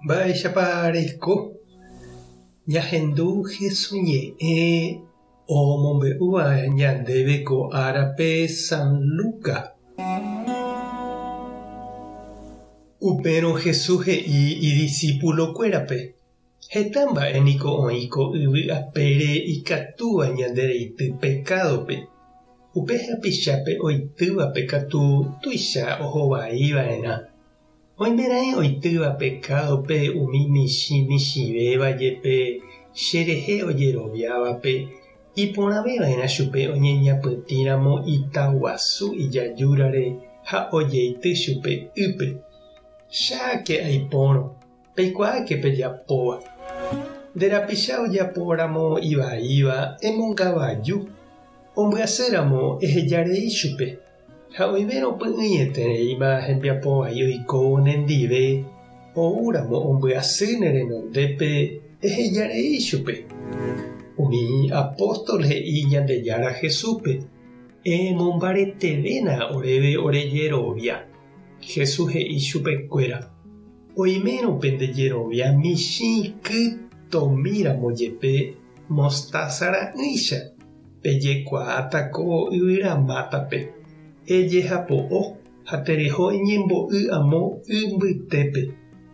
Vaichápareko ñahendúje suñe'ẽ omombe'úva ñandéve ko árape San Luka. Upérõ Jesús he'i idiscípulokuérape: heta mba'éniko oĩ ko yvy apére ikatúva ñande reity pekádope. Upe hapichápe oitývape katu tuicha ohovaiva'erã. Oimerãi oitýva pekádope umi michĩvéva jepe cherehe ojeroviávape iporãveva'erã chupe oñeñapytĩramo itaguasu ijajúrare ha ojeity chupe ýpe. Cháke aipórõ, peikuaáke pejapóva. Nde rapicha ojapóramo ivaíva emongavaju. Ombyasýramo ehejarei chupe. Ha oimérõ py'ỹietereíva hembiapovai oikóvo nendive oúramo ombyasy ne renondépe ehejarei chupe. Umi apóstol he'i Ñandejára Jesúspe: emombaretevéna oréve orejerovia. Jesús he'i chupekuéra: oimérõ pe ndejerovia michĩ kytomíramo jepe mostaza ra'ỹicha pejekuaátako yvyramátape. Ejehapo'o ha tereho eñembo'y amo ymbytépe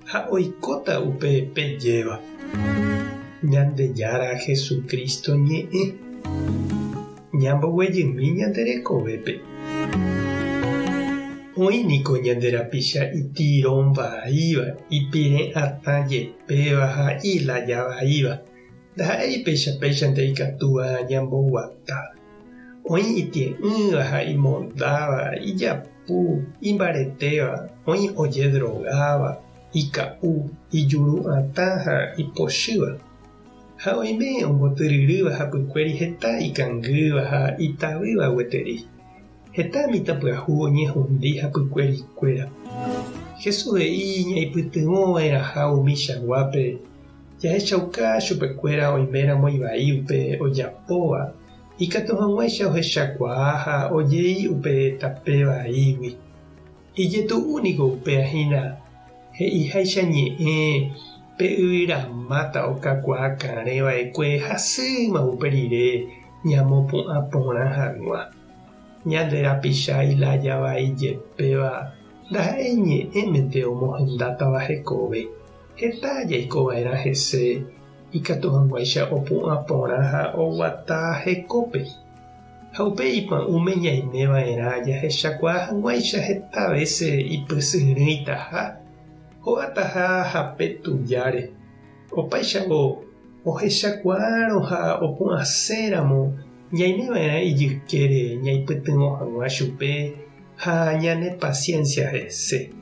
ha oikóta upe pejéva. Ñandejára Jesukristo ñe'ẽ ñamboguejými ñande rekovépe. Oĩniko ñande rapicha itirõvaíva, ipire'atã jepéva ha ilajavaíva. Ndaha'éi nde ikatúva ñamboguata. Oĩ itie'ỹva ha imondáva, ijapu, imbaretéva, oĩ ojedrogáva, ika'u, ijuru'atã ha ipochýva. Ha oime ombotyryrýva hapykuéri heta ikangýva ha itavýva gueteri. Heta mitãpyahu oñehũndi hapykuérikuéra. Jesús he'i ñaipytyvõvairaha umi chaguápe jahechauka chupekuéra oiméramo ivai upe ojapóva. Ikatu hag̃uáicha ohechakuaa ha ojei upe tapevaígui. Ijetu'úniko upehína he'iháicha ñe'ẽ pe yvyramáta okakuaakãreva'ekue hasýma upe rire ñamopu'ã porã hag̃ua. Ñande rapicha ilajavai jepéva ndaha'éi ñe'ẽmente omohendátava hekove. Heta jaikova'erã hese ikatu hag̃uáicha opu'ã porã ha oguata hekópe. Ha upe ipa'ũme ñaimeva'erã jahechakuaa hag̃uáicha heta vese ipysyrỹitaha, hógataha ha petujáre. Opaichagua ohechakuárõ ha opu'aséramo ñaimeva'erã ijykére ñaipytyvõ hag̃ua chupe ha ñane paciencia hese.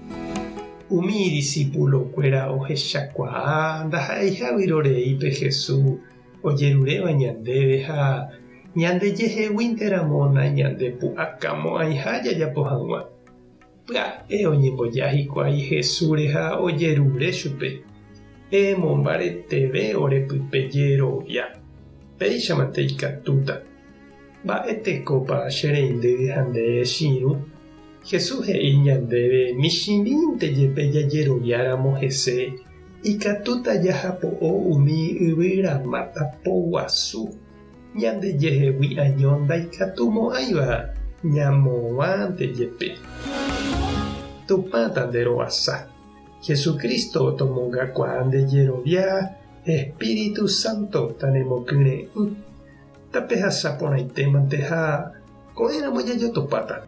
Umi idiscípulokuéra ohechakuaa ndaha'eiha vyroreípe Jesús ojeruréva ñandéve ha ñandejeheguínteramona ñandepu'akámo aiha jajapo hag̃ua. Pya'e oñemboja hikuái Jesúsre ha ojerure chupe: emombareteve orepypejerovia. Péichamante ikatúta. Mba'etekópa che reindy ha nde chiru. Jesús he'i ñandéve michĩmínte jepe jajeroviáramo hese ikatúta jahapo'o umi yvyramáta poguasu. Ñandejehegui año ndaikatumo'ãiva ñamovãnte jepe. Tupãta nde roasa. Jesucristo tomongakuaa ndejerovia Espíritu Santo taremokyre'ỹ. Tape hasáporãitémante ha ko'ẽramo jajotopáta.